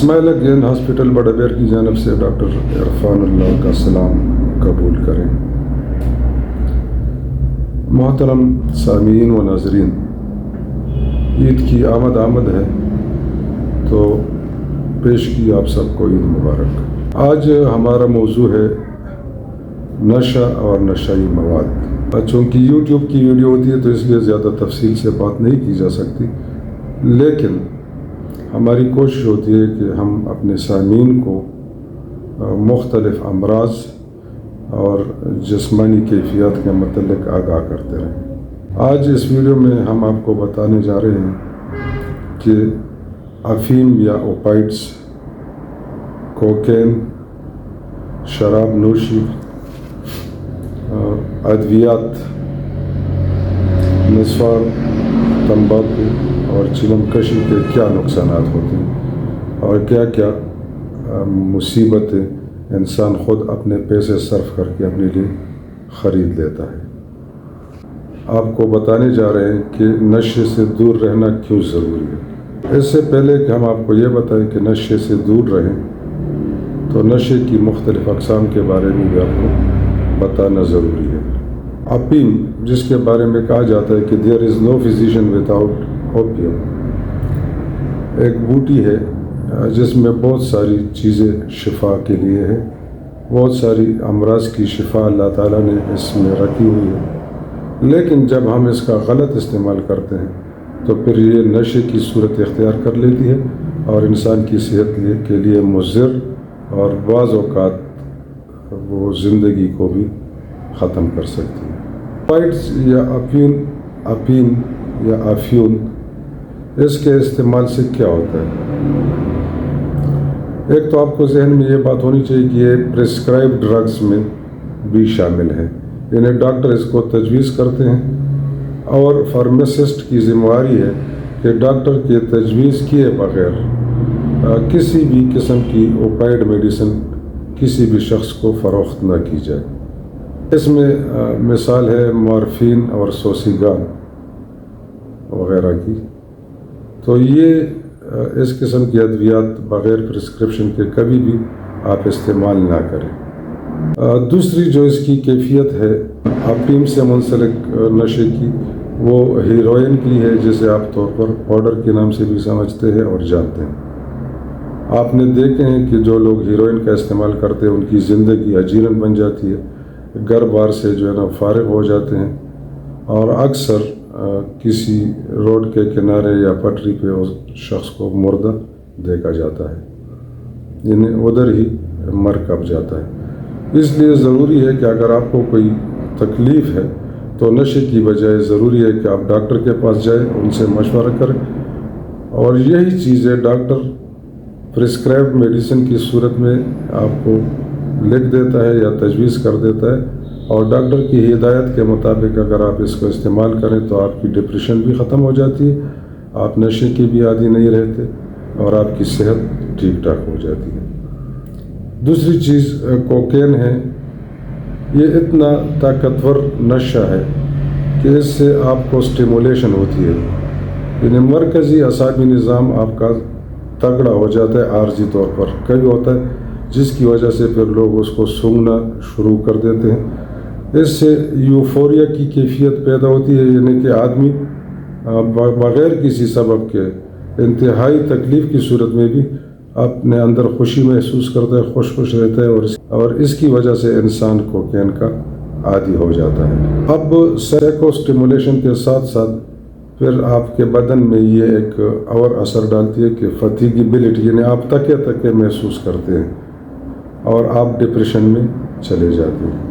Ismailia gain hospital بڑابیر کی جانب سے ڈاکٹر عرفان اللہ کا سلام قبول کریں۔ محترم سامعین و ناظرین، عید کی آمد ہے تو پیش کی آپ سب کو عید مبارک۔ آج ہمارا موضوع ہے نشہ اور نشائی مواد۔ چونکہ یوٹیوب کی ویڈیو ہوتی ہے تو اس لیے زیادہ تفصیل سے بات نہیں کی جا سکتی، لیکن ہماری کوشش ہوتی ہے کہ ہم اپنے سامعین کو مختلف امراض اور جسمانی کیفیات کے متعلق آگاہ کرتے رہیں۔ آج اس ویڈیو میں ہم آپ کو بتانے جا رہے ہیں کہ افیم یا اوپائڈس، کوکین، شراب نوشی، ادویات، نسوار، تمباکو اور چلم کشی کے کیا نقصانات ہوتے ہیں اور کیا کیا مصیبتیں انسان خود اپنے پیسے صرف کر کے اپنے لیے خرید لیتا ہے۔ آپ کو بتانے جا رہے ہیں کہ نشے سے دور رہنا کیوں ضروری ہے۔ اس سے پہلے کہ ہم آپ کو یہ بتائیں کہ نشے سے دور رہیں تو نشے کی مختلف اقسام کے بارے میں بھی آپ کو بتانا ضروری ہے۔ افیم، جس کے بارے میں کہا جاتا ہے کہ there is no physician without opium، ایک بوٹی ہے جس میں بہت ساری چیزیں شفا کے لیے ہے، بہت ساری امراض کی شفا اللہ تعالیٰ نے اس میں رکھی ہوئی ہے، لیکن جب ہم اس کا غلط استعمال کرتے ہیں تو پھر یہ نشے کی صورت اختیار کر لیتی ہے اور انسان کی صحت کے لیے مضر اور بعض اوقات وہ زندگی کو بھی ختم کر سکتی ہے۔ اوپائڈس یا افیم یا افیون، اس کے استعمال سے کیا ہوتا ہے؟ ایک تو آپ کو ذہن میں یہ بات ہونی چاہیے کہ یہ پرسکرائب ڈرگز میں بھی شامل ہے، یعنی ڈاکٹر اس کو تجویز کرتے ہیں اور فارماسسٹ کی ذمہ داری ہے کہ ڈاکٹر کے تجویز کیے بغیر کسی بھی قسم کی اوپائڈ میڈیسن کسی بھی شخص کو فروخت نہ کی جائے۔ اس میں مثال ہے مورفین اور سوسیگان وغیرہ کی۔ تو یہ اس قسم کی ادویات بغیر پرسکرپشن کے کبھی بھی آپ استعمال نہ کریں۔ دوسری جو اس کی کیفیت ہے افیم سے منسلک نشے کی، وہ ہیروئن کی ہے، جسے آپ طور پر پاؤڈر کے نام سے بھی سمجھتے ہیں اور جانتے ہیں۔ آپ نے دیکھے ہیں کہ جو لوگ ہیروئن کا استعمال کرتے ہیں ان کی زندگی اجیرن بن جاتی ہے، گھر بار سے جو ہے نا فارغ ہو جاتے ہیں، اور اکثر کسی روڈ کے کنارے یا پٹری پہ اس شخص کو مردہ دیکھا جاتا ہے، یعنی ادھر ہی مر کب جاتا ہے۔ اس لیے ضروری ہے کہ اگر آپ کو کوئی تکلیف ہے تو نشے کی بجائے ضروری ہے کہ آپ ڈاکٹر کے پاس جائیں، ان سے مشورہ کریں، اور یہی چیزیں ڈاکٹر پرسکرائب میڈیسن کی صورت میں آپ کو لکھ دیتا ہے یا تجویز کر دیتا ہے، اور ڈاکٹر کی ہدایت کے مطابق اگر آپ اس کو استعمال کریں تو آپ کی ڈپریشن بھی ختم ہو جاتی ہے، آپ نشے کے بھی عادی نہیں رہتے اور آپ کی صحت ٹھیک ٹھاک ہو جاتی ہے۔ دوسری چیز کوکین ہے۔ یہ اتنا طاقتور نشہ ہے کہ اس سے آپ کو سٹیمولیشن ہوتی ہے، یعنی مرکزی اعصابی نظام آپ کا تگڑا ہو جاتا ہے عارضی طور پر، کبھی ہوتا ہے جس کی وجہ سے پھر لوگ اس کو سونگھنا شروع کر دیتے ہیں۔ اس سے یوفوریا کی کیفیت پیدا ہوتی ہے، یعنی کہ آدمی بغیر کسی سبب کے انتہائی تکلیف کی صورت میں بھی اپنے اندر خوشی محسوس کرتا ہے، خوش رہتا ہے، اور اس کی وجہ سے انسان کوکین کا عادی ہو جاتا ہے۔ اب سائیکو سٹیمولیشن کے ساتھ ساتھ پھر آپ کے بدن میں یہ ایک اور اثر ڈالتی ہے کہ فٹیگیبلٹی، یعنی آپ تکے محسوس کرتے ہیں اور آپ ڈپریشن میں چلے جاتے ہیں۔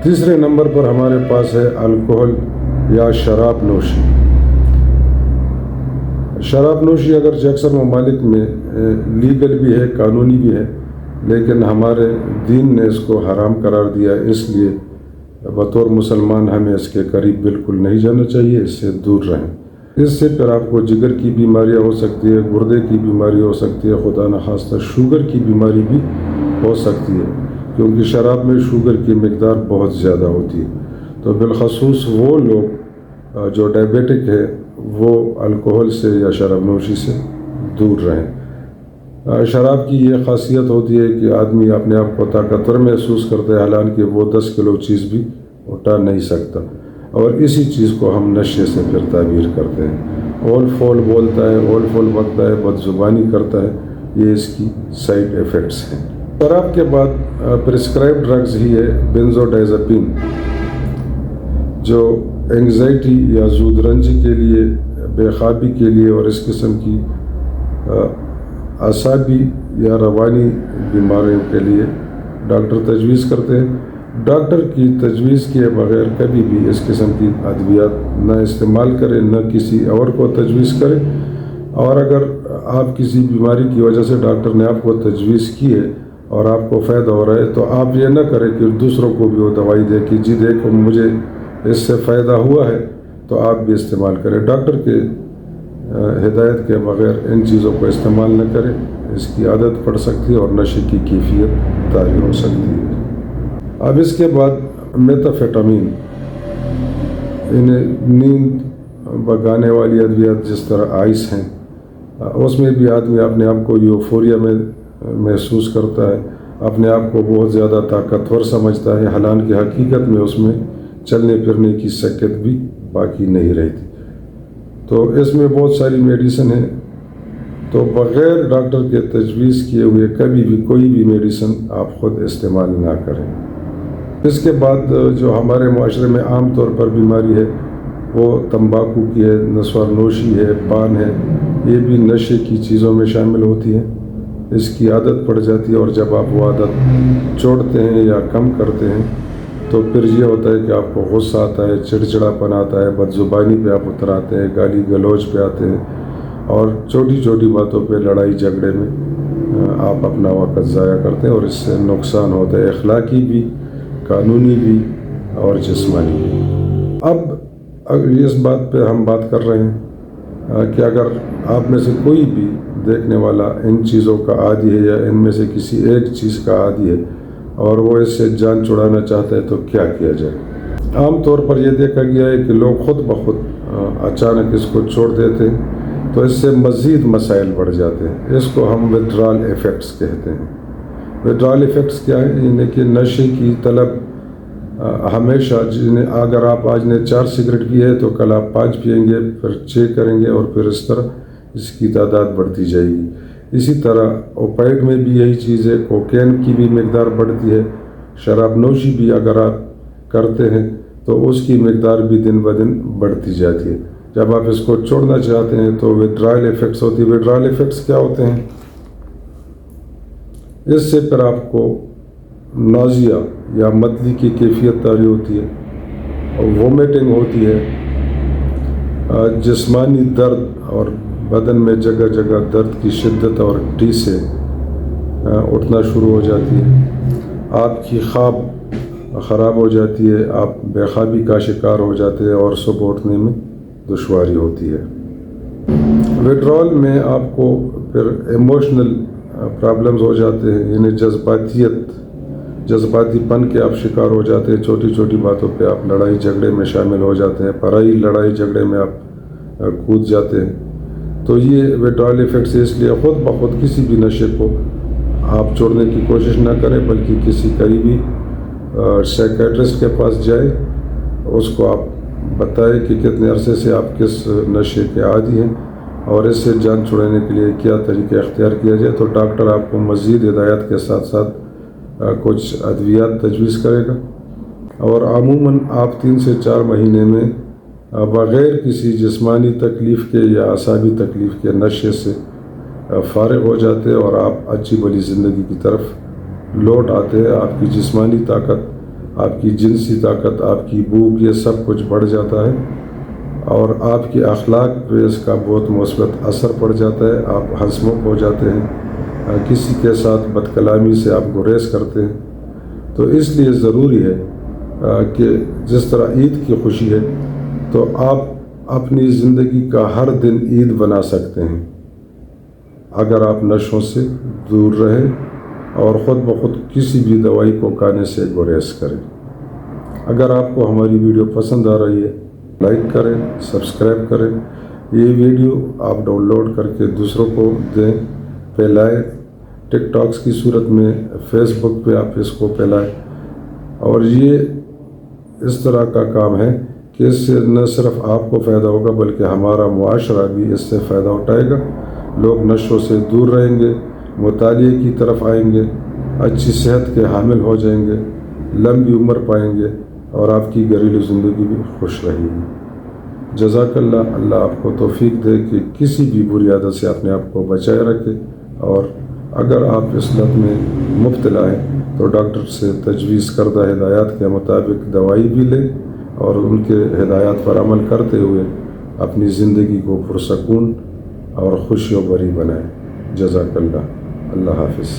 تیسرے نمبر پر ہمارے پاس ہے الکوہل یا شراب نوشی۔ شراب نوشی اگرچہ اکثر ممالک میں لیگل بھی ہے، قانونی بھی ہے، لیکن ہمارے دین نے اس کو حرام قرار دیا، اس لیے بطور مسلمان ہمیں اس کے قریب بالکل نہیں جانا چاہیے، اس سے دور رہیں۔ اس سے پھر آپ کو جگر کی بیماریاں ہو سکتی ہے، گردے کی بیماری ہو سکتی ہے، خدا نخواستہ شوگر کی بیماری بھی ہو سکتی ہے، کیونکہ شراب میں شوگر کی مقدار بہت زیادہ ہوتی ہے۔ تو بالخصوص وہ لوگ جو ڈائبیٹک ہے وہ الکوہل سے یا شراب نوشی سے دور رہیں۔ شراب کی یہ خاصیت ہوتی ہے کہ آدمی اپنے آپ کو طاقتور محسوس کرتا ہے، حالانکہ وہ 10 کلو چیز بھی اٹھا نہیں سکتا، اور اسی چیز کو ہم نشے سے پھر تعبیر کرتے ہیں۔ اول فول بولتا ہے، اول فول بکتا ہے، بد زبانی کرتا ہے، یہ اس کی سائیڈ ایفیکٹس ہیں۔ شراب کے بعد پرسکرائب ڈرگز ہی ہے بینزوڈائزپین، جو انگزائٹی یا زود رنجی کے لیے، بے خوابی کے لیے اور اس قسم کی اعصابی یا روانی بیماریوں کے لیے ڈاکٹر تجویز کرتے ہیں۔ ڈاکٹر کی تجویز کیے بغیر کبھی بھی اس قسم کی ادویات نہ استعمال کریں، نہ کسی اور کو تجویز کریں، اور اگر آپ کسی بیماری کی وجہ سے ڈاکٹر نے آپ کو تجویز کی ہے اور آپ کو فائدہ ہو رہا ہے تو آپ یہ نہ کریں کہ دوسروں کو بھی وہ دوائی دے کہ جی دیکھو مجھے اس سے فائدہ ہوا ہے تو آپ بھی استعمال کریں۔ ڈاکٹر کے ہدایت کے بغیر ان چیزوں کو استعمال نہ کریں، اس کی عادت پڑ سکتی ہے اور نشے کی کیفیت طاری ہو سکتی ہے۔ اب اس کے بعد میتھامفیٹامین، انہیں نیند بھگانے والی ادویات جس طرح آئس ہیں، اس میں بھی آدمی اپنے آپ کو یوفوریا میں محسوس کرتا ہے، اپنے آپ کو بہت زیادہ طاقتور سمجھتا ہے، حالانکہ حقیقت میں اس میں چلنے پھرنے کی شکت بھی باقی نہیں رہتی۔ تو اس میں بہت ساری میڈیسن ہیں، تو بغیر ڈاکٹر کے تجویز کیے ہوئے کبھی بھی کوئی بھی میڈیسن آپ خود استعمال نہ کریں۔ اس کے بعد جو ہمارے معاشرے میں عام طور پر بیماری ہے وہ تمباکو کی ہے، نسوار نوشی ہے، پان ہے، یہ بھی نشے کی چیزوں میں شامل ہوتی ہے۔ اس کی عادت پڑ جاتی ہے، اور جب آپ وہ عادت چھوڑتے ہیں یا کم کرتے ہیں تو پھر یہ ہوتا ہے کہ آپ کو غصہ آتا ہے، چڑچڑاپن آتا ہے، بد زبانی پہ آپ اتر آتے ہیں، گالی گلوچ پہ آتے ہیں، اور چھوٹی چھوٹی باتوں پہ لڑائی جھگڑے میں آپ اپنا وقت ضائع کرتے ہیں، اور اس سے نقصان ہوتا ہے، اخلاقی بھی، قانونی بھی اور جسمانی بھی۔ اب اس بات پہ ہم بات کر رہے ہیں کہ اگر آپ میں سے کوئی بھی دیکھنے والا ان چیزوں کا عادی ہے یا ان میں سے کسی ایک چیز کا عادی ہے اور وہ اس سے جان چھڑانا چاہتا ہے تو کیا کیا جائے؟ عام طور پر یہ دیکھا گیا ہے کہ لوگ خود بخود اچانک اس کو چھوڑ دیتے ہیں تو اس سے مزید مسائل بڑھ جاتے ہیں۔ اس کو ہم وڈرال ایفیکٹس کہتے ہیں۔ وڈرال ایفیکٹس کیا ہے؟ یعنی کہ نشے کی طلب ہمیشہ، اگر آپ آج نے 4 سگریٹ پی ہے تو کل آپ 5 پئیں گے، پھر 6 کریں گے، اور پھر اس طرح اس کی تعداد بڑھتی جائے گی۔ اسی طرح اوپائڈ میں بھی یہی چیز ہے، کوکین کی بھی مقدار بڑھتی ہے، شراب نوشی بھی اگر آپ کرتے ہیں تو اس کی مقدار بھی دن بدن بڑھتی جاتی ہے۔ جب آپ اس کو چھوڑنا چاہتے ہیں تو وڈرال ایفیکٹس ہوتی ہے۔ وڈرال ایفیکٹس کیا ہوتے ہیں؟ اس سے پھر آپ کو نازیا یا متلی کی کیفیت طاری ہوتی ہے، وومیٹنگ ہوتی ہے، جسمانی درد اور بدن میں جگہ جگہ درد کی شدت اور ٹیسیں اٹھنا شروع ہو جاتی ہے، آپ کی خواب خراب ہو جاتی ہے، آپ بے خوابی کا شکار ہو جاتے ہیں اور صبح اٹھنے میں دشواری ہوتی ہے۔ وڈرال میں آپ کو پھر ایموشنل پرابلمز ہو جاتے ہیں، یعنی جذباتی پن کے آپ شکار ہو جاتے ہیں، چھوٹی چھوٹی باتوں پہ آپ لڑائی جھگڑے میں شامل ہو جاتے ہیں، پرائی لڑائی جھگڑے میں آپ کود جاتے ہیں۔ تو یہ وڈرال ایفیکٹس اس لیے خود بخود کسی بھی نشے کو آپ چھوڑنے کی کوشش نہ کریں، بلکہ کسی قریبی سائیکیٹرسٹ کے پاس جائیں، اس کو آپ بتائیں کہ کتنے عرصے سے آپ کس نشے کے عادی ہیں اور اس سے جان چھڑانے کے لیے کیا طریقہ اختیار کیا جائے، تو ڈاکٹر آپ کو مزید ہدایات کے ساتھ ساتھ کچھ ادویات تجویز کرے گا، اور عموماً آپ 3 سے 4 مہینے میں بغیر کسی جسمانی تکلیف کے یا اعصابی تکلیف کے نشے سے فارغ ہو جاتے ہیں اور آپ اچھی بھلی زندگی کی طرف لوٹ آتے ہیں۔ آپ کی جسمانی طاقت، آپ کی جنسی طاقت، آپ کی بھوک، یہ سب کچھ بڑھ جاتا ہے، اور آپ کے اخلاق پہ اس کا بہت مثبت اثر پڑ جاتا ہے۔ آپ ہنسمکھ ہو جاتے ہیں، کسی کے ساتھ بد کلامی سے آپ گریز کرتے ہیں۔ تو اس لیے ضروری ہے کہ جس طرح عید کی خوشی ہے تو آپ اپنی زندگی کا ہر دن عید بنا سکتے ہیں اگر آپ نشوں سے دور رہیں اور خود بخود کسی بھی دوائی کو کھانے سے گریز کریں۔ اگر آپ کو ہماری ویڈیو پسند آ رہی ہے، لائک کریں، سبسکرائب کریں، یہ ویڈیو آپ ڈاؤن لوڈ کر کے دوسروں کو دیں پھیلائیں، ٹک ٹاکس کی صورت میں فیس بک پہ آپ اس کو پھیلائیں، اور یہ اس طرح کا کام ہے کہ اس سے نہ صرف آپ کو فائدہ ہوگا بلکہ ہمارا معاشرہ بھی اس سے فائدہ اٹھائے گا۔ لوگ نشوں سے دور رہیں گے، مطالعے کی طرف آئیں گے، اچھی صحت کے حامل ہو جائیں گے، لمبی عمر پائیں گے، اور آپ کی گھریلو زندگی بھی خوش رہے گی۔ جزاک اللہ۔ اللہ آپ کو توفیق دے کہ کسی بھی بری عادت سے اپنے آپ کو بچائے رکھے، اور اگر آپ اس لت میں مبتلا ہیں تو ڈاکٹر سے تجویز کردہ ہدایات کے مطابق دوائی بھی لیں، اور ان کے ہدایات پر عمل کرتے ہوئے اپنی زندگی کو پرسکون اور خوشیوں بھری بنائیں۔ جزاک اللہ۔ اللہ حافظ۔